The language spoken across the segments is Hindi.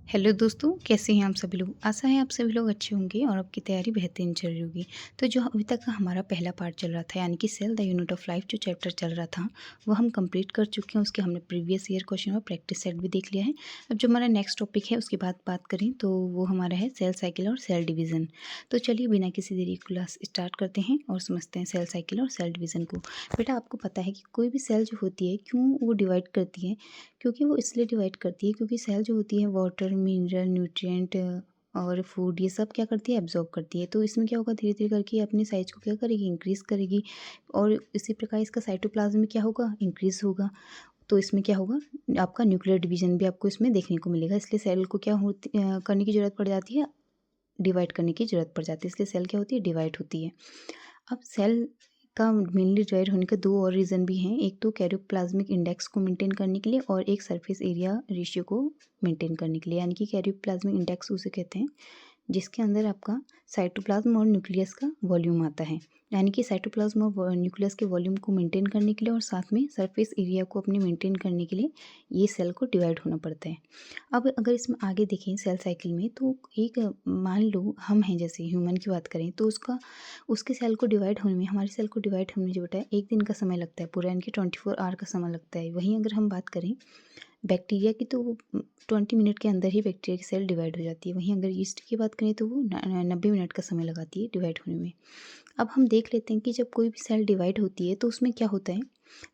हेलो दोस्तों, कैसे हैं आप सभी लोग। आशा है आप सभी लोग अच्छे होंगे और आपकी तैयारी बेहतरीन चल रही होगी। तो जो अभी तक का हमारा पहला पार्ट चल रहा था, यानी कि cell the unit of life जो चैप्टर चल रहा था, वो हम कंप्लीट कर चुके हैं। उसके हमने प्रीवियस ईयर क्वेश्चन और प्रैक्टिस सेट भी देख लिया है। अब जो हमारा नेक्स्ट टॉपिक है उसकी बात करें तो वो हमारा है सेल साइकिल और सेल डिवीज़न। तो चलिए बिना किसी देरी क्लास स्टार्ट करते हैं और समझते हैं सेल साइकिल और सेल डिवीज़न को। बेटा, आपको पता है कि कोई भी सेल जो होती है क्यों वो डिवाइड करती है, क्योंकि वो इसलिए डिवाइड करती है क्योंकि सेल जो होती है वाटर, मिनरल, न्यूट्रिएंट और फूड, ये सब क्या करती है, एब्जॉर्ब करती है। तो इसमें क्या होगा, धीरे धीरे करके ये अपनी साइज को क्या करेगी, इंक्रीज़ करेगी। और इसी प्रकार इसका साइटोप्लाज्म में क्या होगा, इंक्रीज़ होगा। तो इसमें क्या होगा, आपका न्यूक्लियर डिवीजन भी आपको इसमें देखने को मिलेगा। इसलिए सेल को क्या होती करने की ज़रूरत पड़ जाती है, डिवाइड करने की ज़रूरत पड़ जाती है। इसलिए सेल क्या होती है, डिवाइड होती है। अब सेल का मेनली डिवाइड होने के दो और रीज़न भी हैं। एक तो कैरियोप्लाज्मिक इंडेक्स को मेंटेन करने के लिए और एक सरफेस एरिया रेशियो को मेंटेन करने के लिए। यानी कि कैरियोप्लाज्मिक इंडेक्स उसे कहते हैं जिसके अंदर आपका साइटोप्लाज्म और न्यूक्लियस का वॉल्यूम आता है। यानी कि साइटोप्लाज्म और न्यूक्लियस के वॉल्यूम को मेंटेन करने के लिए और साथ में सरफेस एरिया को अपने मेंटेन करने के लिए ये सेल को डिवाइड होना पड़ता है। अब अगर इसमें आगे देखें सेल साइकिल में, तो एक मान लो हम हैं, जैसे ह्यूमन की बात करें तो उसके सेल को डिवाइड होने में, हमारे सेल को डिवाइड होने में जो बेटा है 1 दिन का समय लगता है पूरा, यानी कि 24 आवर का समय लगता है। वहीं अगर हम बात करें बैक्टीरिया की, तो वो 20 मिनट के अंदर ही बैक्टीरिया की सेल डिवाइड हो जाती है। वहीं अगर यीस्ट की बात करें तो वो 90 मिनट का समय लगाती है डिवाइड होने में। अब हम देख लेते हैं कि जब कोई भी सेल डिवाइड होती है तो उसमें क्या होता है,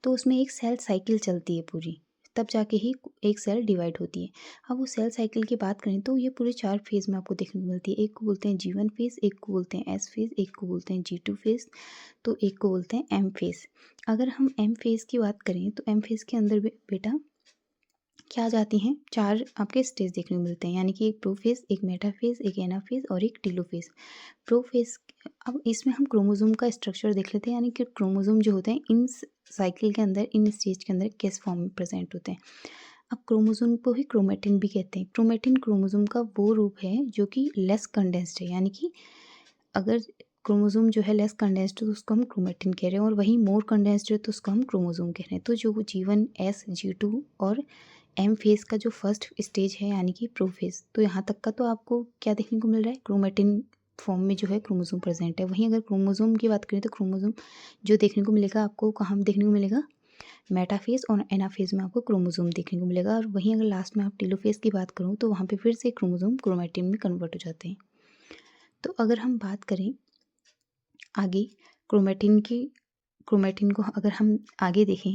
तो उसमें एक सेल साइकिल चलती है पूरी, तब जाके ही एक सेल डिवाइड होती है। अब वो सेल साइकिल की बात करें तो ये पूरे 4 फेज़ में आपको देखने को मिलती है। एक को बोलते हैं G1 फेज़, एक को बोलते हैं S फेज़, एक को बोलते हैं G2 फेज़, तो एक को बोलते हैं M फेज़। अगर हम M फेज़ की बात करें तो M फेज़ के अंदर बेटा क्या आ जाती हैं, 4 आपके स्टेज देखने को मिलते हैं। यानी कि एक प्रोफेज़, एक मेटाफेज़, एक एनाफेज़ और एक टेलोफेज़। प्रोफेज़, अब इसमें हम क्रोमोसोम का स्ट्रक्चर देख लेते हैं। यानी कि क्रोमोसोम जो होते हैं इन साइकिल के अंदर, इन स्टेज के अंदर किस फॉर्म में प्रेजेंट होते हैं। अब क्रोमोसोम को ही क्रोमेटिन भी कहते हैं। क्रोमेटिन क्रोमोसोम का वो रूप है जो कि लेस कंडेंस्ड है। यानी कि अगर क्रोमोसोम जो है लेस कंडेंस्ड है तो उसको हम क्रोमेटिन कह रहे हैं, और वहीं मोर कंडेंस्ड है तो उसको हम क्रोमोसोम कह रहे हैं। तो जो G1, S, G2 और M फेज़ का जो फर्स्ट स्टेज है, यानी कि प्रोफेज़, तो यहाँ तक का तो आपको क्या देखने को मिल रहा है, क्रोमेटिन फॉर्म में जो है क्रोमोसोम प्रेजेंट है। वहीं अगर क्रोमोसोम की बात करें तो क्रोमोसोम जो देखने को मिलेगा आपको कहाँ देखने को मिलेगा, मेटाफेज़ और एनाफेज़ में आपको क्रोमोसोम देखने को मिलेगा। और वहीं अगर लास्ट में आप टेलोफेज़ की बात करूँ तो वहाँ पे फिर से क्रोमोसोम क्रोमेटिन में कन्वर्ट हो जाते हैं। तो अगर हम बात करें आगे क्रोमेटिन को अगर हम आगे देखें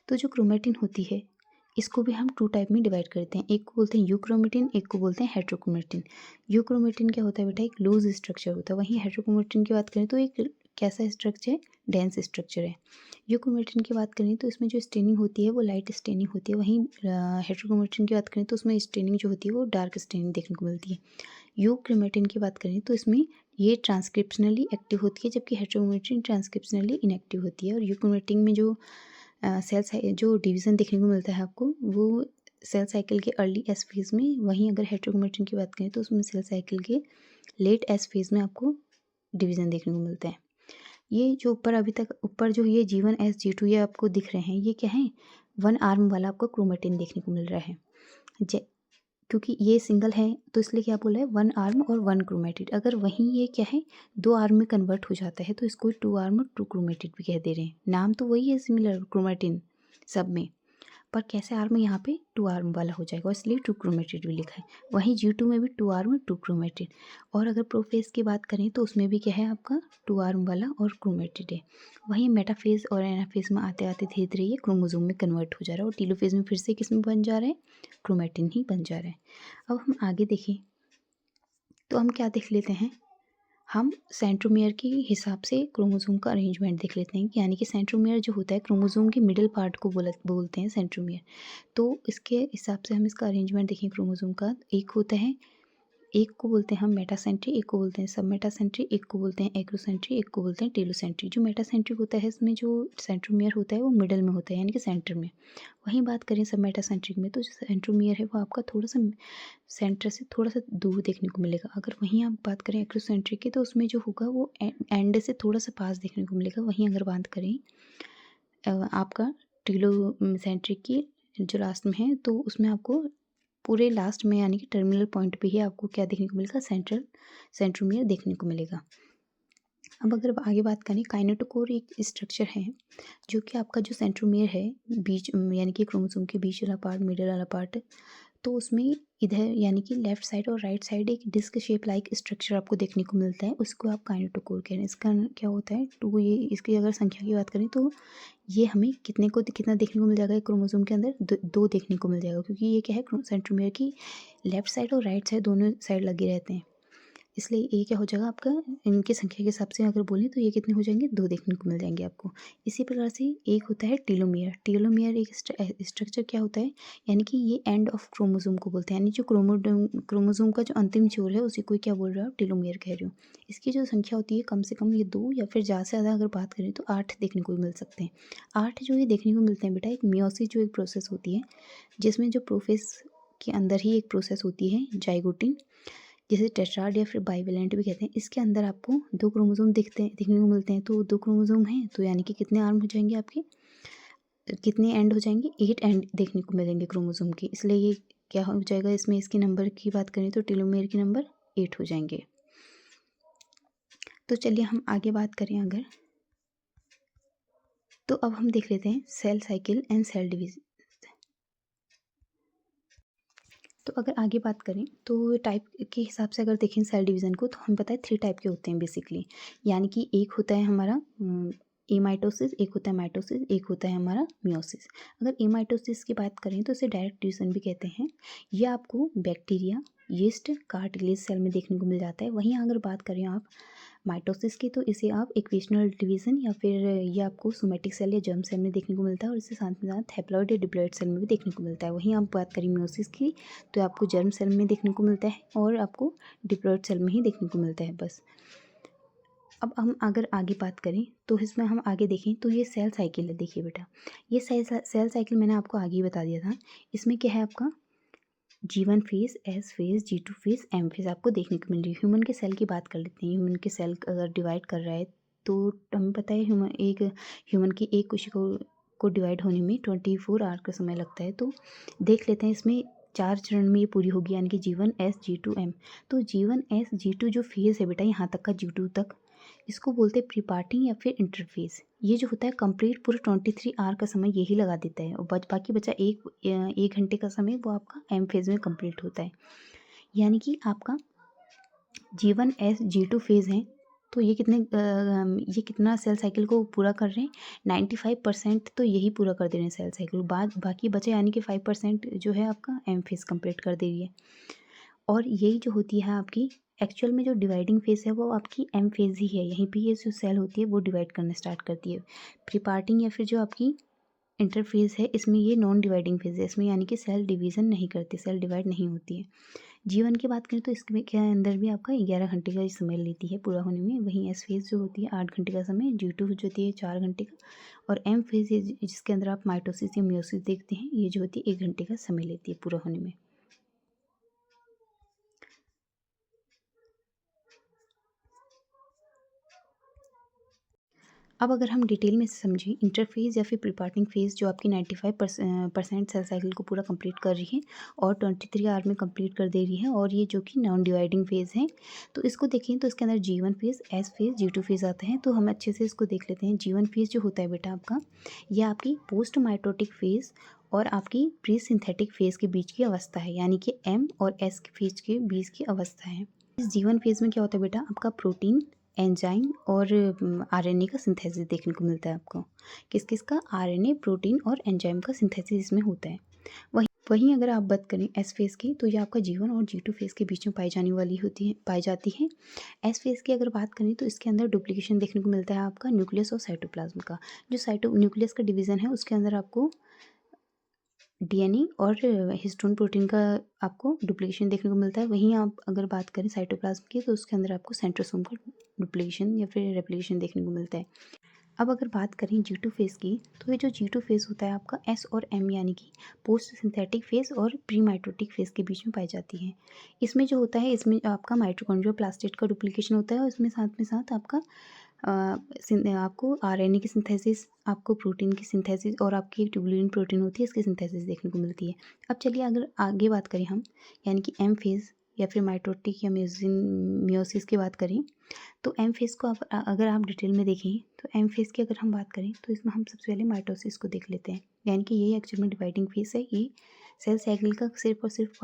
तो जो क्रोमेटिन होती है इसको भी हम 2 टाइप में डिवाइड करते हैं। एक को बोलते हैं यूक्रोमेटिन, एक को बोलते हैं हेट्रोक्रोमेटिन। यूक्रोमेटिन क्या होता है बेटा, एक लूज स्ट्रक्चर होता है। वहीं हेट्रोक्रोमेटिन की बात करें तो एक कैसा स्ट्रक्चर है, डेंस स्ट्रक्चर है। यूक्रोमेटिन की बात करें तो इसमें जो स्टेनिंग होती है वो लाइट स्टेनिंग होती है। वहीं हेट्रोक्रोमेटिन की बात करें तो उसमें स्टेनिंग जो होती है वो डार्क स्टेनिंग देखने को मिलती है। यूक्रोमेटिन की बात करें तो इसमें ये ट्रांसक्रिप्शनली एक्टिव होती है, जबकि हेट्रोक्रोमेटिन ट्रांसक्रिप्शनली इनएक्टिव होती है। और यूक्रोमेटिन में जो जो डिवीज़न देखने को मिलता है आपको, वो सेल साइकिल के अर्ली एस फेज़ में। वहीं अगर हेट्रोक्रोमेटिन की बात करें तो उसमें सेल साइकिल के लेट एस फेज़ में आपको डिवीज़न देखने को मिलता है। ये जो ऊपर अभी तक ऊपर जो ये G1, S, G2 ये आपको दिख रहे हैं, ये क्या है, 1 आर्म वाला आपको क्रोमेटिन देखने को मिल रहा है। क्योंकि ये सिंगल है तो इसलिए क्या बोला है, 1 आर्म और 1 क्रोमेटिड। अगर वहीं ये क्या है, 2 आर्म में कन्वर्ट हो जाता है तो इसको 2 आर्म और 2 क्रोमेटिड भी कह दे रहे हैं। नाम तो वही है सिमिलर, क्रोमेटिन सब में, पर कैसे आर्म यहाँ पे 2 आर्म वाला हो जाएगा, इसलिए 2 क्रोमेटिड भी लिखा है। वहीं G2 में भी 2 आर्म 2 क्रोमेटिड। और अगर प्रोफेज़ की बात करें तो उसमें भी क्या है आपका 2 आर्म वाला और क्रोमेटिड है। वहीं मेटाफेज़ और एनाफेज़ में आते आते धीरे धीरे ये क्रोमोसोम में कन्वर्ट हो जा रहा है और टेलोफेज़ में फिर से किस में बन जा रहा है, क्रोमेटिन ही बन जा रहा है। अब हम आगे देखें तो हम क्या देख लेते हैं, हम सेंट्रोमियर के हिसाब से क्रोमोसोम का अरेंजमेंट देख लेते हैं। यानी कि सेंट्रोमियर जो होता है क्रोमोसोम के मिडिल पार्ट को बोलते हैं सेंट्रोमियर। तो इसके हिसाब से हम इसका अरेंजमेंट देखें क्रोमोसोम का, एक होता है, एक को बोलते हैं हम मेटासेंट्री, एक को बोलते हैं सब मेटासेंट्री, एक को बोलते हैं एग्रोसेंट्री, एक को बोलते हैं टेलोसेंट्री। जो मेटासेंट्री होता है इसमें जो सेंट्रोमियर होता है वो मिडल में होता है, यानी कि सेंटर में। वहीं बात करें सब मेटासेंट्रिक में तो जो सेंट्रोमियर है वो आपका थोड़ा सा सेंटर से थोड़ा सा दूर देखने को मिलेगा। अगर वहीं आप बात करें एक्रोसेंट्रिक की तो उसमें जो होगा वो एंड से थोड़ा सा पास देखने को मिलेगा। वहीं अगर बात करें आपका टेलोसेंट्रिक की जो लास्ट में है तो उसमें आपको पूरे लास्ट में यानी कि टर्मिनल पॉइंट पे ही आपको क्या देखने को मिलेगा, सेंट्रोमियर देखने को मिलेगा। अब अगर आगे बात करें, काइनेटोकोर एक स्ट्रक्चर है जो कि आपका जो सेंट्रोमियर है बीच यानी कि क्रोमोसोम के बीच वाला पार्ट, मिडल वाला पार्ट, तो उसमें इधर यानी कि लेफ्ट साइड और राइट साइड एक डिस्क शेप लाइक स्ट्रक्चर आपको देखने को मिलता है, उसको आप काइनेटोकोर कह रहे हैं। इसका क्या होता है, टू, ये इसकी अगर संख्या की बात करें तो ये हमें कितना देखने को मिल जाएगा क्रोमोसोम के अंदर, दो देखने को मिल जाएगा, क्योंकि ये क्या है, सेंट्रोमियर की लेफ्ट साइड और राइट साइड दोनों साइड लगे रहते हैं। इसलिए ये क्या हो जाएगा आपका, इनकी संख्या के हिसाब से अगर बोलें तो ये कितने हो जाएंगे, दो देखने को मिल जाएंगे आपको। इसी प्रकार से एक होता है टीलोमियर। टीलोमियर एक स्ट्रक्चर क्या होता है, यानी कि ये एंड ऑफ क्रोमोसोम को बोलते हैं, यानी जो क्रोमोसोम का जो अंतिम छोर है उसी को क्या बोल रहे हो, टीलोमियर कह रहे हो। इसकी जो संख्या होती है कम से कम ये 2 या फिर ज़्यादा से ज़्यादा अगर बात करें तो 8 देखने को मिल सकते हैं। 8 जो ये देखने को मिलते हैं बेटा, एक मियोसिस जो एक प्रोसेस होती है, जिसमें जो प्रोफेस के अंदर ही एक प्रोसेस होती है जाइगोटिन, जिसे टेट्राड या फिर बाइवेलेंट भी कहते हैं। इसके अंदर आपको 2 क्रोमोसोम देखने को मिलते हैं। तो 2 क्रोमोसोम हैं तो यानी कि कितने आर्म हो जाएंगे आपके, कितने एंड हो जाएंगे, 8 एंड देखने को मिलेंगे क्रोमोसोम के। इसलिए ये क्या हो जाएगा, इसमें इसके नंबर की बात करें तो टेलोमेयर के नंबर 8 हो जाएंगे। तो चलिए हम आगे बात करें अगर, तो अब हम देख लेते हैं cell cycle and cell division. तो अगर आगे बात करें तो टाइप के हिसाब से अगर देखें सेल डिवीज़न को, तो हमें पता है 3 टाइप के होते हैं बेसिकली। यानी कि एक होता है हमारा एमाइटोसिस, एक होता है माइटोसिस, एक होता है हमारा मियोसिस। अगर एमाइटोसिस की बात करें तो इसे डायरेक्ट डिवीज़न भी कहते हैं। ये आपको बैक्टीरिया, यीस्ट, कार्टिलेज सेल में देखने को मिल जाता है। वहीं अगर बात करें आप माइटोसिस की, तो इसे आप इक्वेशनल डिवीज़न या फिर ये आपको सोमेटिक सेल या जर्म सेल में देखने को मिलता है, और इससे साथ में साथ हैप्लॉइड या डिप्लॉइड सेल में भी देखने को मिलता है। वहीं आप बात करें मियोसिस की, तो आपको जर्म सेल में देखने को मिलता है और आपको डिप्लॉइड सेल में ही देखने को मिलता है बस। अब हम अगर आगे बात करें तो इसमें हम आगे देखें तो ये सेल साइकिल है। देखिए बेटा, ये सेल साइकिल मैंने आपको आगे ही बता दिया था। इसमें क्या है आपका G1 phase, S phase, G2 phase, M phase आपको देखने को मिल रही है। ह्यूमन के सेल की बात कर लेते हैं। ह्यूमन के सेल अगर डिवाइड कर रहा है तो हमें पता है ह्यूमन की एक कोशिका को डिवाइड होने में 24 आवर का समय लगता है। तो देख लेते हैं इसमें 4 चरण में ये पूरी होगी, यानी कि G1 S G2 M। तो G1 S G2 जो फेज़ है बेटा, यहाँ तक का G2 तक, इसको बोलते हैं प्री पार्टिंग या फिर इंटरफेज। ये जो होता है कंप्लीट पूरा 23 आवर का समय यही लगा देता है, और बाकी बचा एक घंटे का समय वो आपका एम फेज में कंप्लीट होता है। यानी कि आपका G1 S G2 फेज है, तो ये कितना सेल साइकिल को पूरा कर रहे हैं, 95% तो यही पूरा कर दे रहे हैं सेल साइकिल। बाकी बचे यानी कि 5% जो है आपका एम फेज कंप्लीट कर दे रही है। और यही जो होती है आपकी एक्चुअल में जो डिवाइडिंग फेज़ है वो आपकी एम फेज़ ही है। यहीं पे ये जो सेल होती है वो डिवाइड करना स्टार्ट करती है। प्री पार्टिंग या फिर जो आपकी इंटरफेज़ है, इसमें ये नॉन डिवाइडिंग फेज़ है। इसमें यानी कि सेल डिवीज़न नहीं करती, सेल डिवाइड नहीं होती है। जीवन की बात करें तो इसके के अंदर भी आपका 11 घंटे का समय लेती है पूरा होने में। वहीं एस फेज़ जो होती है 8 घंटे का समय, G2 जो होती है 4 घंटे का, और एम फेज़ जिसके अंदर आप माइटोसिस या मियोसिस देखते हैं, ये जो होती है 1 घंटे का समय लेती है पूरा होने में। अब अगर हम डिटेल में समझें, इंटरफेज़ या फिर प्रीपार्टिंग फेज़ जो आपकी 95% सेल साइकिल को पूरा कंप्लीट कर रही है और 23 आवर में कंप्लीट कर दे रही है, और ये जो कि नॉन डिवाइडिंग फेज़ है। तो इसको देखें तो इसके अंदर G1 phase, S phase, G2 phase आते हैं। तो हम अच्छे से इसको देख लेते हैं। G1 फेज़ जो होता है बेटा आपका, यह आपकी पोस्ट माइटोटिक फेज़ और आपकी प्री सिंथेटिक फेज़ के बीच की अवस्था है, यानी कि एम और एस के फेज़ के बीच की अवस्था है। इस G1 फेज़ में क्या होता है बेटा, आपका प्रोटीन, एंजाइम और आरएनए का सिंथेसिस देखने को मिलता है आपको। किस का, आरएनए, प्रोटीन और एंजाइम का सिंथेसिस इसमें होता है। वहीं अगर आप बात करें एस फेज़ की, तो ये आपका G1 और G2 फेज़ के बीच में पाई जाती है। एस फेज़ की अगर बात करें तो इसके अंदर डुप्लीकेशन देखने को मिलता है आपका न्यूक्लियस और साइटोप्लाज्म का। जो न्यूक्लियस का डिवीज़न है उसके अंदर आपको डीएनए और हिस्टोन प्रोटीन का आपको डुप्लीकेशन देखने को मिलता है। वहीं आप अगर बात करें साइटोप्लाज्म की, तो उसके अंदर आपको सेंट्रोसोम का डुप्लीकेशन या फिर रेप्लिकेशन देखने को मिलता है। अब अगर बात करें G2 फेज़ की, तो ये जो G2 फेज़ होता है आपका एस और एम, यानी कि पोस्ट सिंथेटिक फेज़ और प्री माइटोटिक फेज़ के बीच में पाई जाती है। इसमें जो होता है, इसमें आपका माइटोकॉन्ड्रियल प्लास्टिड का डुप्लीकेशन होता है, और इसमें साथ में साथ आपका आपको आरएनए की सिंथेसिस, आपको प्रोटीन की सिंथेसिस और आपकी ट्यूबुलिन प्रोटीन होती है, इसकी सिंथेसिस देखने को मिलती है। अब चलिए अगर आगे बात करें हम, यानी कि एम फेज़ या फिर माइटोटिक या मियोसिस की बात करें, तो एम फेज़ को अगर आप डिटेल में देखें तो एम फेज़ की अगर हम बात करें तो इसमें हम सबसे पहले माइटोसिस को देख लेते हैं। यानी कि ये एक्चुअल में डिवाइडिंग फेज़ है। ये सेल साइकिल का सिर्फ और सिर्फ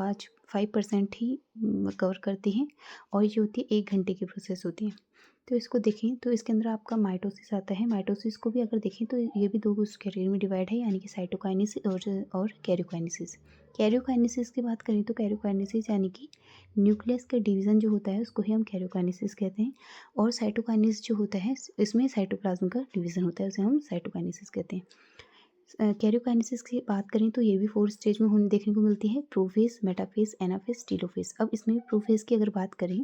5% ही कवर करती हैं और ये होती है 1 घंटे की प्रोसेस होती है। तो इसको देखें तो इसके अंदर आपका माइटोसिस आता है। माइटोसिस को भी अगर देखें तो ये भी 2 उस कैटेगरी में डिवाइड है, यानी कि साइटोकाइनेसिस और कैरियोकाइनेसिस। कैरियोकाइनेसिस की बात करें तो कैरियोकाइनेसिस यानी कि न्यूक्लियस का डिवीज़न जो होता है उसको ही हम कैरियोकाइनेसिस कहते हैं, और साइटोकाइनेसिस जो होता है इसमें साइटोप्लाज्म का डिवीज़न होता है, उसे हम साइटोकाइनेसिस कहते हैं। कैरियोकाइनेसिस की बात करें तो ये भी 4 स्टेज में होने देखने को मिलती है, प्रोफेज़, मेटाफेज़, एनाफेज़, टेलोफेज़। अब इसमें प्रोफेज़ की अगर बात करें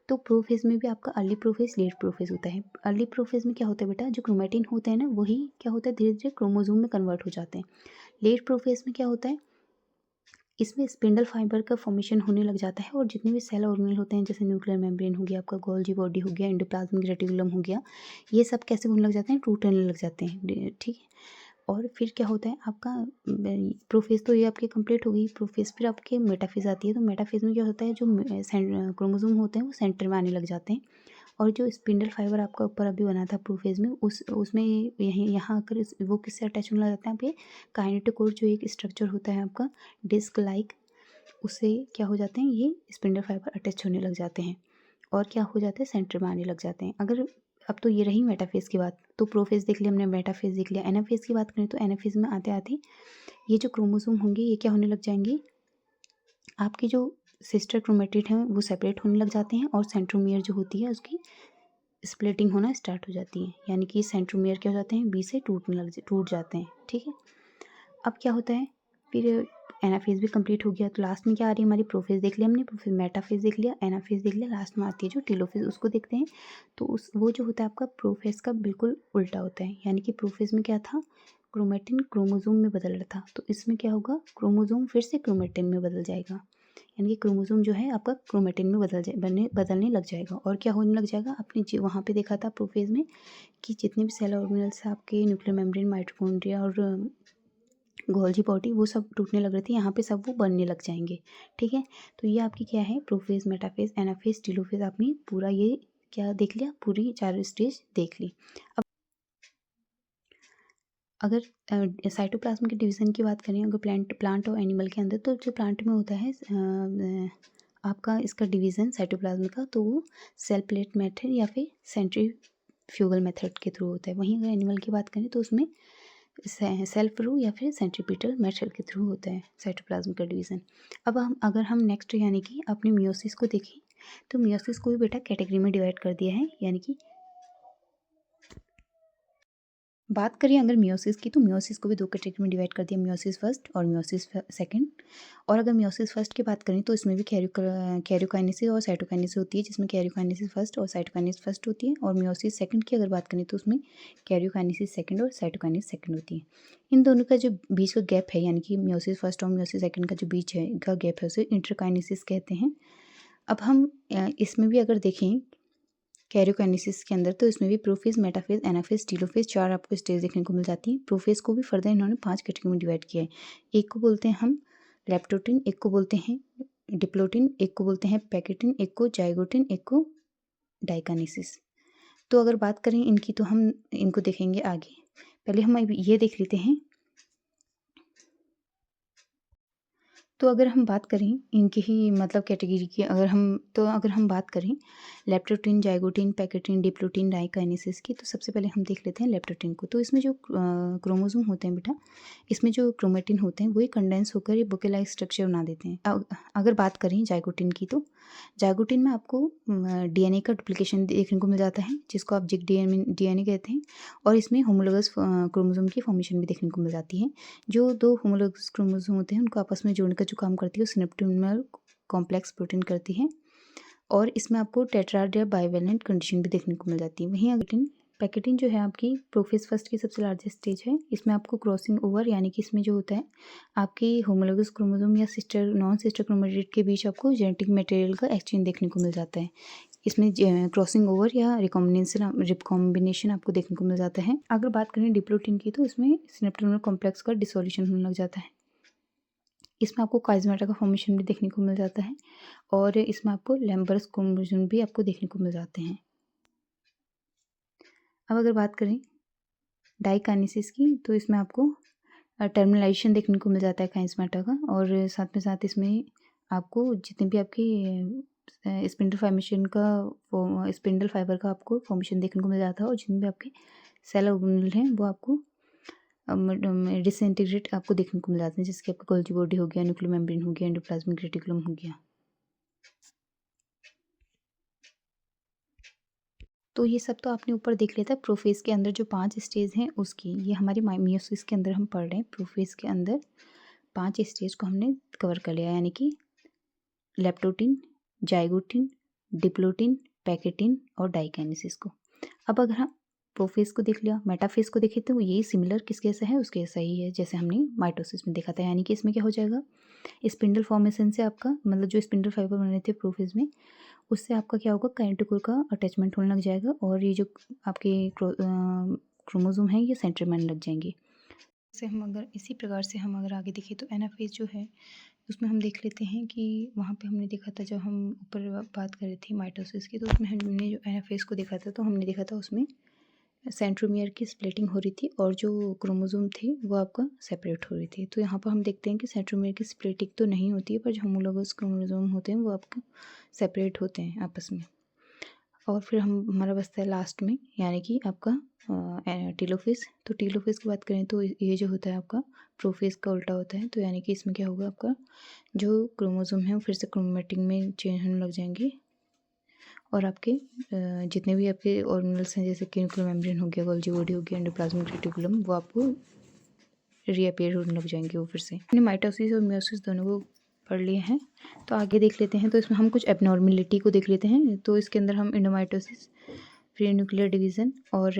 तो प्रोफेज़ में भी आपका अर्ली प्रोफेज़, लेट प्रोफेज़ होता है। अर्ली प्रोफेज़ में क्या होता है बेटा, जो क्रोमैटिन होता है ना वही क्या होता है धीरे-धीरे क्रोमोसोम में कन्वर्ट हो जाते हैं। लेट प्रोफेज़ में क्या होता है, इसमें स्पिंडल फाइबर का फॉर्मेशन होने लग जाता है और जितने भी सेल ऑर्गेनेल होते हैं जैसे न्यूक्लियर मेम्ब्रेन हो गया, आपका गोल्गी बॉडी हो गया, एंडोप्लाज्मिक रेटिकुलम हो गया, ये सब कैसे होने लग जाते हैं, टूटने लग जाते हैं। ठीक है। और फिर क्या होता है आपका प्रोफेज़, तो ये आपकी कंप्लीट हो गई प्रोफेज़। फिर आपके मेटाफेज़ आती है, तो मेटाफेज़ में क्या होता है, जो क्रोमोसोम होते हैं वो सेंटर में आने लग जाते हैं और जो स्पिंडल फाइबर आपका ऊपर अभी बना था प्रोफेज़ में उसमें यहीं यहाँ आकर वो किससे अटैच होने लग जाते हैं, आपके काइनेटोकोर जो एक स्ट्रक्चर होता है आपका डिस्क लाइक, उससे क्या हो जाते हैं, ये स्पिंडल फाइबर अटैच होने लग जाते हैं और क्या हो जाता है, सेंटर में आने लग जाते हैं। अगर अब तो ये रही मेटाफेज़ की बात, तो प्रोफेज़ देख लिया हमने, मेटाफेज़ देख लिया। एनाफेज़ की बात करें तो एनाफेज़ में आते-आते ये जो क्रोमोसोम होंगे ये क्या होने लग जाएंगे, आपकी जो सिस्टर क्रोमेटिड हैं वो सेपरेट होने लग जाते हैं और सेंट्रोमियर जो होती है उसकी स्प्लिटिंग होना स्टार्ट हो जाती है, यानी कि सेंट्रोमियर क्या हो जाते हैं, बीच से टूट जाते हैं। ठीक है। अब क्या होता है, फिर एनाफेज़ भी कंप्लीट हो गया, तो लास्ट में क्या आ रही है हमारी, प्रोफेज़ देख लिया हमने, फिर मेटाफेज़ देख लिया, एनाफेज़ देख लिया, लास्ट में आती है जो टेलोफेज़, उसको देखते हैं। तो उस वो जो होता है आपका प्रोफेज़ का बिल्कुल उल्टा होता है, यानी कि प्रोफेज़ में क्या था, क्रोमेटिन क्रोमोसोम में बदल रहा था, तो इसमें क्या होगा, क्रोमोसोम फिर से क्रोमेटिन में बदल जाएगा, यानी कि क्रोमोसोम जो है आपका क्रोमेटिन में बदलने लग जाएगा और क्या होने लग जाएगा, आपने वहाँ पे देखा था प्रोफेज़ में कि जितने भी सेल ऑर्गेनेल्स आपके न्यूक्लियर मेम्ब्रेन, माइटोकॉन्ड्रिया और गोल्जी बॉडी वो सब टूटने लग रहे थे, यहाँ पे सब वो बनने लग जाएंगे। ठीक है। तो ये आपकी क्या है, प्रोफेज़, मेटाफेज़, एनाफेज़, टेलोफेज़, आपने पूरा ये क्या देख लिया, पूरी 4 स्टेज देख ली। अब अगर साइटोप्लाज्म के डिवीज़न की बात करें, अगर प्लांट और एनिमल के अंदर, तो जो प्लांट में होता है आपका इसका डिवीज़न साइटोप्लाज्म का, तो वो सेल प्लेट मेथड या फिर सेंट्रीफ्यूगल मेथड के थ्रू होता है। वहीं अगर एनिमल की बात करें तो उसमें सेल्फ रू या फिर सेंट्रीपिटल मेथड के थ्रू होता है साइटोप्लाज्म का डिवीज़न। अब अगर हम नेक्स्ट यानी कि अपने मियोसिस को देखें, तो मियोसिस को भी बेटा कैटेगरी में डिवाइड कर दिया है, यानी कि बात करें अगर मियोसिस की, तो मियोसिस को भी 2 कैटेगरी में डिवाइड कर दिया, मियोसिस फर्स्ट और मियोसिस सेकंड। और अगर मियोसिस फर्स्ट की बात करें तो इसमें भी कैरियोकाइनेसिस और साइटोकाइनेसिस होती है, जिसमें कैरियोकाइनेसिस फर्स्ट और साइटोकाइनेसिस फर्स्ट होती है, और मियोसिस सेकंड की अगर बात करें तो उसमें कैरियोकाइनेसिस सेकंड और साइटोकाइनेसिस सेकंड होती है। इन दोनों का जो बीच का गैप है, यानी कि मियोसिस फर्स्ट और मियोसिस सेकंड का जो बीच है का गैप है, उसे इंटरकाइनेसिस कहते हैं। अब हम इसमें भी अगर देखें कैरियोकाइनेसिस के अंदर, तो इसमें भी प्रोफेज़, मेटाफेज़, एनाफेज़, टेलोफेज़ 4 आपको स्टेज देखने को मिल जाती है। प्रोफेज़ को भी फर्दर इन्होंने 5 कैटेगरी में डिवाइड किया है। एक को बोलते हैं हम लेप्टोटिन, एक को बोलते हैं डिप्लोटिन, एक को बोलते हैं पैकेटिन, एक को जाइगोटिन, एक को डाइकानेसिस। तो अगर बात करें इनकी, तो हम इनको देखेंगे आगे। पहले हम अब ये देख लेते हैं। तो अगर हम बात करें इनकी ही मतलब कैटेगरी की, अगर हम बात करें leptotene, zygotene, pachytene, diplotene, diakinesis की, तो सबसे पहले हम देख लेते हैं लेप्टोटिन को। तो इसमें जो क्रोमोसोम होते हैं बेटा, इसमें जो क्रोमेटिन होते हैं वही कंडेंस होकर ये बुके लाइक स्ट्रक्चर बना देते हैं। अगर बात करें जाइगोटिन की, तो जाइगोटिन में आपको डीएनए का डुप्लीकेशन देखने को मिल जाता है, जिसको आप जिग डीएनए कहते हैं, और इसमें होमोलोगस क्रोमोसोम की फॉर्मेशन भी देखने को मिल जाती है। जो 2 होमोलोगस क्रोमोसोम होते हैं उनको आपस में जोड़ने का जो काम करती है वो सिनेप्टोमियल कॉम्प्लेक्स प्रोटीन करती है, और इसमें आपको टेट्राड या बाइवेलेंट कंडीशन भी देखने को मिल जाती है। वहीं अगर पैकेटिन जो है आपकी प्रोफेज फर्स्ट की सबसे लार्जेस्ट स्टेज है। इसमें आपको क्रॉसिंग ओवर यानी कि इसमें जो होता है आपकी होमोलोगस क्रोमोसोम या सिस्टर नॉन सिस्टर क्रोमैटिड के बीच आपको जेनेटिक मटेरियल का एक्सचेंज देखने को मिल जाता है। इसमें क्रॉसिंग ओवर या रिकॉम्बिनेशन आपको देखने को मिल जाता है। अगर बात करें डिप्लोटिन की तो इसमें सिनेप्टोनल कॉम्प्लेक्स का डिसोल्यूशन होने लग जाता है। इसमें आपको काइज़मेटा का फॉर्मेशन भी देखने को मिल जाता है और इसमें आपको लैम्बर्स क्रोमोसोम भी आपको देखने को मिल जाते हैं। अब अगर बात करें डाइकाइनेसिस की तो इसमें आपको टर्मिनलाइजेशन देखने को मिल जाता है काइज़मेटा का और साथ में साथ इसमें आपको जितने भी आपकी स्पिंडल फाइबर का आपको फॉर्मेशन देखने को मिल जाता है और जितने भी आपके सेल ऑर्गेनेल हैं वो आपको डिसइंटीग्रेट आपको देखने को मिल जाते हैं, जैसे कि आपका गोल्गी बॉडी हो गया, न्यूक्लियर मेम्ब्रेन हो गया, एंडोप्लाज्मिक रेटिकुलम हो गया। तो ये सब तो आपने ऊपर देख लिया था प्रोफेज के अंदर जो 5 स्टेज हैं उसकी। ये हमारी मियोसिस के अंदर हम पढ़ रहे हैं। प्रोफेज के अंदर 5 स्टेज को हमने कवर कर लिया, यानी कि लेप्टोटिन, जाइगोटिन, डिप्लोटिन, पैकेटिन और डाइकाइनेसिस को। अब अगर हम प्रोफेज को देख लिया, मेटाफेज को देखे तो यही सिमिलर किसके जैसा है, उसके जैसा ही है जैसे हमने माइटोसिस में देखा था। यानी कि इसमें क्या हो जाएगा, स्पिंडल फॉर्मेशन से आपका मतलब जो स्पिंडल फाइबर बने थे प्रोफेज में उससे आपका क्या होगा, काइनेटोकोर का अटैचमेंट होने लग जाएगा और ये जो आपके क्रोमोसोम है ये सेंट्रोमेर लग जाएंगे। जैसे हम अगर इसी प्रकार से हम अगर आगे देखें तो एनाफेज जो है उसमें हम देख लेते हैं कि वहाँ पे हमने देखा था जब हम ऊपर बात कर रहे थे माइटोसिस की, तो उसमें हमने जो एनाफेज को देखा था तो हमने देखा था उसमें सेंट्रोमियर की स्प्लिटिंग हो रही थी और जो क्रोमोसोम थे वो आपका सेपरेट हो रही थी। तो यहाँ पर हम देखते हैं कि सेंट्रोमियर की स्प्लिटिंग तो नहीं होती है, पर जो होमोलोगस क्रोमोसोम होते हैं वो आपका सेपरेट होते हैं आपस में। और फिर हमारा बचता है लास्ट में यानी कि आपका टेलोफेज। तो टेलोफेज की बात करें तो ये जो होता है आपका प्रोफेज का उल्टा होता है। तो यानी कि इसमें क्या होगा, आपका जो क्रोमोसोम है वो फिर से क्रोमैटिक में चेंज होने लग जाएंगे और आपके जितने भी आपके ऑर्गेनल्स हैं जैसे कि न्यूक्लियर मेम्ब्रेन हो गया, गोल्गी बॉडी हो गया, एंडोप्लाज्मिक रेटिकुलम, वो आपको रीअपीयर होने लग जाएंगे वो फिर से। हमने माइटोसिस और मियोसिस दोनों को पढ़ लिए हैं, तो आगे देख लेते हैं। तो इसमें हम कुछ एबनॉर्मेलिटी को देख लेते हैं। तो इसके अंदर हम एंडोमाइटोसिस, प्री न्यूक्लियर डिवीज़न और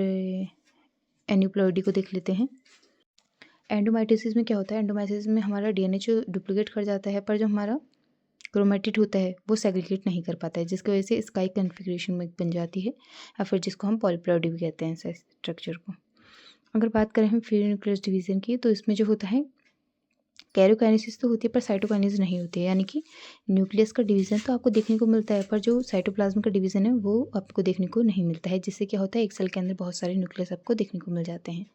एन्यूप्लॉइडी को देख लेते हैं। एंडोमाइटोसिस में क्या होता है, एंडोमाइटोसिस में हमारा डीएनए जो डुप्लीकेट कर जाता है, पर जो हमारा क्रोमेटिड होता है वो सेग्रीगेट नहीं कर पाता है, जिसकी वजह से स्काई कन्फिग्रेशन में बन जाती है या फिर जिसको हम पॉलीप्लॉइडी भी कहते हैं स्ट्रक्चर को। अगर बात करें हम प्री न्यूक्लियर डिवीज़न की, तो इसमें जो होता है कैरियोकाइनेसिस तो होती है पर साइटोकाइनेसिस नहीं होती है, यानी कि न्यूक्लियस का डिवीज़न तो आपको देखने को मिलता है पर जो साइटोप्लाज्म का डिवीज़न है वो आपको देखने को नहीं मिलता है, जिससे क्या होता है एक सेल के अंदर बहुत सारे न्यूक्लियस आपको देखने को मिल जाते हैं।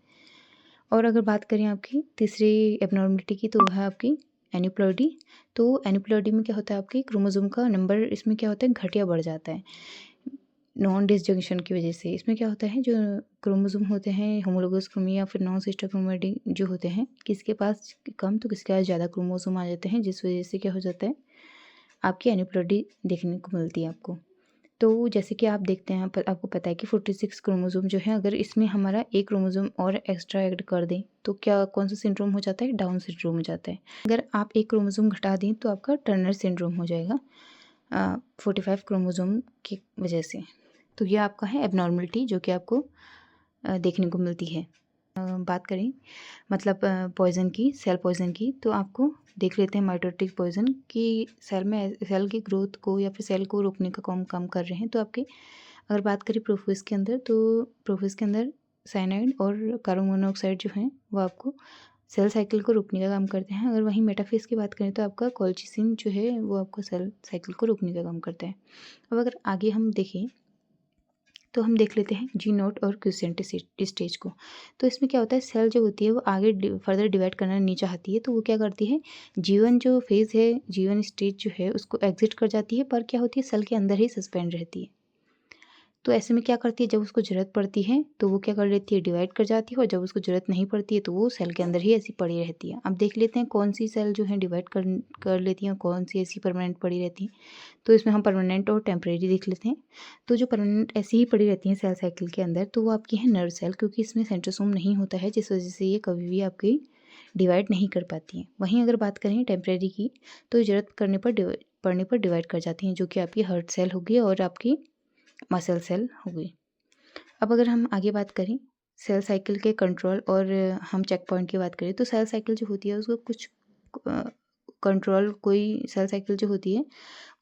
और अगर बात करें आपकी तीसरी एबनॉर्मलिटी की, तो वह है आपकी एन्यूप्लॉइडी। तो एन्यूप्लॉइडी में क्या होता है, आपकी क्रोमोसोम का नंबर इसमें क्या होता है, घट या बढ़ जाता है नॉन डिसजंक्शन की वजह से। इसमें क्या होता है, जो क्रोमोसोम होते हैं होमोलोगस क्रोमी या फिर नॉन सिस्टर क्रोमैटिक जो होते हैं, किसके पास कम तो किसके पास ज़्यादा क्रोमोसोम आ जाते हैं, जिस वजह से क्या हो जाता है आपकी एन्यूप्लॉइडी देखने को मिलती है आपको। तो जैसे कि आप देखते हैं पर आपको पता है कि 46 क्रोमोसोम जो है, अगर इसमें हमारा एक क्रोमोसोम और एक्स्ट्रा ऐड कर दें तो क्या कौन सा सिंड्रोम हो जाता है, डाउन सिंड्रोम हो जाता है। अगर आप एक क्रोमोसोम घटा दें तो आपका टर्नर सिंड्रोम हो जाएगा 45 क्रोमोसोम की वजह से। तो ये आपका है एबनॉर्मलिटी जो कि आपको देखने को मिलती है। बात करें मतलब पॉइज़न की, सेल पॉइज़न की, तो आपको देख लेते हैं माइटोटिक पॉइज़न कि सेल की ग्रोथ को या फिर सेल को रोकने का काम कर रहे हैं। तो आपके अगर बात करें प्रोफेज के अंदर, तो प्रोफेज के अंदर साइनाइड और कार्बन मोनोऑक्साइड जो हैं वो आपको सेल साइकिल को रोकने का काम करते हैं। अगर वहीं मेटाफेज की बात करें तो आपका कॉल्चिसिन जो है वो आपको सेल साइकिल को रोकने का काम करता है। अब अगर आगे हम देखें तो हम देख लेते हैं जी नोट और क्रिसेंट स्टेज को। तो इसमें क्या होता है, सेल जो होती है वो आगे फर्दर डिवाइड करना नहीं चाहती है, तो वो क्या करती है, जीवन जो फेज़ है, जीवन स्टेज जो है उसको एग्जिट कर जाती है, पर क्या होती है सेल के अंदर ही सस्पेंड रहती है। तो ऐसे में क्या करती है, जब उसको ज़रूरत पड़ती है तो वो क्या कर लेती है, डिवाइड कर जाती है, और जब उसको ज़रूरत नहीं पड़ती है तो वो सेल के अंदर ही ऐसी पड़ी रहती है। अब देख लेते हैं कौन सी सेल जो है डिवाइड कर लेती हैं और कौन सी ऐसी परमानेंट पड़ी रहती हैं। तो इसमें हम परमानेंट और टेम्परेरी देख लेते हैं। तो जो परमानेंट ऐसी ही पड़ी रहती हैं सेल साइकिल के अंदर, तो वो आपकी है नर्व सेल, क्योंकि इसमें सेंट्रोसोम नहीं होता है, जिस वजह से ये कभी भी आपकी डिवाइड नहीं कर पाती हैं। वहीं अगर बात करें टेम्परेरी की, तो ज़रूरत पड़ने पर डिवाइड कर जाती हैं, जो कि आपकी हार्ट सेल होगी और आपकी मसल सेल हो गई। अब अगर हम आगे बात करें सेल साइकिल के कंट्रोल और हम चेक पॉइंट की बात करें, तो सेल साइकिल जो होती है उसको कुछ कंट्रोल, कोई सेल साइकिल जो होती है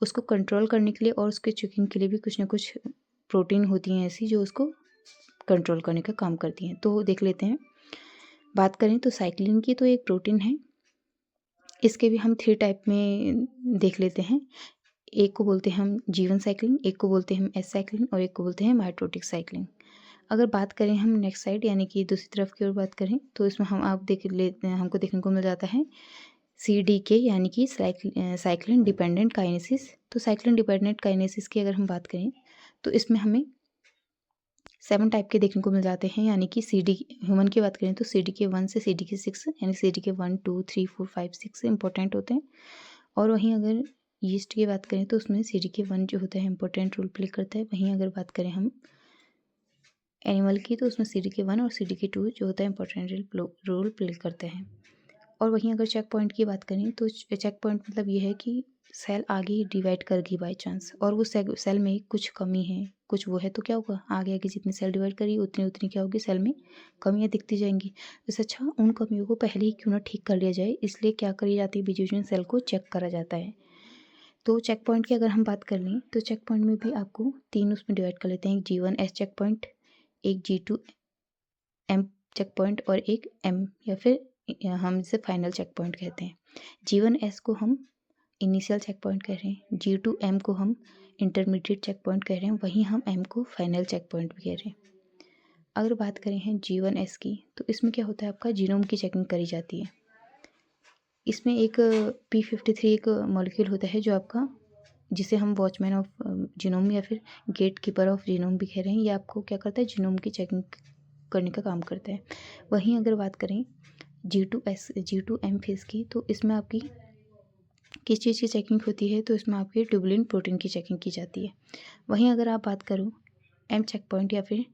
उसको कंट्रोल करने के लिए और उसके चेकिंग के लिए भी कुछ ना कुछ प्रोटीन होती हैं ऐसी जो उसको कंट्रोल करने का काम करती हैं। तो देख लेते हैं। बात करें तो साइक्लिन की, तो एक प्रोटीन है, इसके भी हम 3 टाइप में देख लेते हैं। एक को बोलते हैं हम जीवन साइक्लिन, एक को बोलते हैं हम एस साइक्लिन और एक को बोलते हैं माइटोटिक साइक्लिन। अगर बात करें हम नेक्स्ट साइड यानी कि दूसरी तरफ की ओर बात करें, तो इसमें हम आप देख लेते हैं, हमको देखने को मिल जाता है CDK यानी कि साइक्लिन डिपेंडेंट काइनेसिस। तो साइक्लिन डिपेंडेंट काइनेसिस की अगर हम बात करें तो इसमें हमें 7 टाइप के देखने को मिल जाते हैं, यानी कि ह्यूमन की बात करें तो CDK 1 से CDK 6 यानी CDK 1 2 3 4 5 6 इंपॉर्टेंट होते हैं। और वहीं अगर यीस्ट की बात करें तो उसमें CDK 1 जो होता है इंपॉर्टेंट रोल प्ले करता है। वहीं अगर बात करें हम एनिमल की, तो उसमें CDK 1 और CDK 2 जो होता है इंपॉर्टेंट रोल प्ले करते हैं। और वहीं अगर चेक पॉइंट की बात करें तो चेक पॉइंट मतलब ये है कि सेल आगे डिवाइड कर गई बाई चांस, और वो सेल में कुछ कमी है, कुछ वो है, तो क्या होगा, आगे आगे जितनी सेल डिवाइड करी उतनी उतनी क्या होगी, सेल में कमियां दिखती जाएंगी। इससे अच्छा उन कमियों को पहले ही क्यों ना ठीक कर लिया जाए, इसलिए क्या करी जाती है, बीच बीच में सेल को चेक करा जाता है। तो चेक पॉइंट की अगर हम बात कर लें तो चेक पॉइंट में भी आपको 3 उसमें डिवाइड कर लेते हैं। एक G1S चेक पॉइंट, एक G2M चेक पॉइंट और एक M या फिर हम इसे फाइनल चेक पॉइंट कहते हैं। G1S को हम इनिशियल चेक पॉइंट कह रहे हैं, G2M को हम इंटरमीडिएट चेक पॉइंट कह रहे हैं, वहीं हम M को फाइनल चेक पॉइंट भी कह रहे हैं। अगर बात करें हैं G1S की, तो इसमें क्या होता है, आपका जीनोम की चेकिंग करी जाती है। इसमें एक P53 एक मॉलिक्यूल होता है जो आपका, जिसे हम वॉचमैन ऑफ जीनोम या फिर गेट कीपर ऑफ जीनोम भी कह रहे हैं, ये आपको क्या करता है, जीनोम की चेकिंग करने का काम करता है। वहीं अगर बात करें G2M फेज की, तो इसमें आपकी किस चीज़ की चेकिंग होती है, तो इसमें आपकी ट्यूबुलिन प्रोटीन की चेकिंग की जाती है। वहीं अगर आप बात करो M चेक पॉइंट या फिर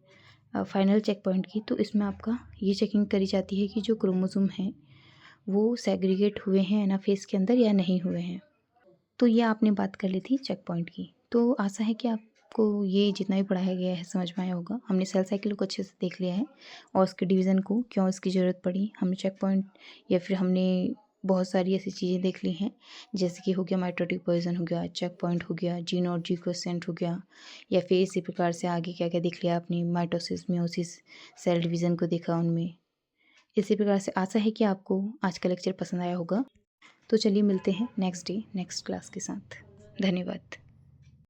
फाइनल चेक पॉइंट की, तो इसमें आपका ये चेकिंग करी जाती है कि जो क्रोमोसोम हैं वो सेग्रीगेट हुए हैं एनाफेज के अंदर या नहीं हुए हैं। तो ये आपने बात कर ली थी चेक पॉइंट की। तो आशा है कि आपको ये जितना भी पढ़ाया गया है समझ में आया होगा। हमने सेल साइकिल को अच्छे से देख लिया है और उसके डिवीज़न को क्यों इसकी ज़रूरत पड़ी, हमने चेक पॉइंट या फिर हमने बहुत सारी ऐसी चीज़ें देख ली हैं, जैसे कि हो गया माइटोटिक पॉइजन हो गया, चेक पॉइंट हो गया, जीन और जी क्वेश्चन हो गया, या फिर इसी प्रकार से आगे क्या क्या देख लिया आपने, माइटोसिस मियोसिस सेल डिवीज़न को देखा उनमें। इसी प्रकार से आशा है कि आपको आज का लेक्चर पसंद आया होगा। तो चलिए मिलते हैं नेक्स्ट डे नेक्स्ट क्लास के साथ। धन्यवाद।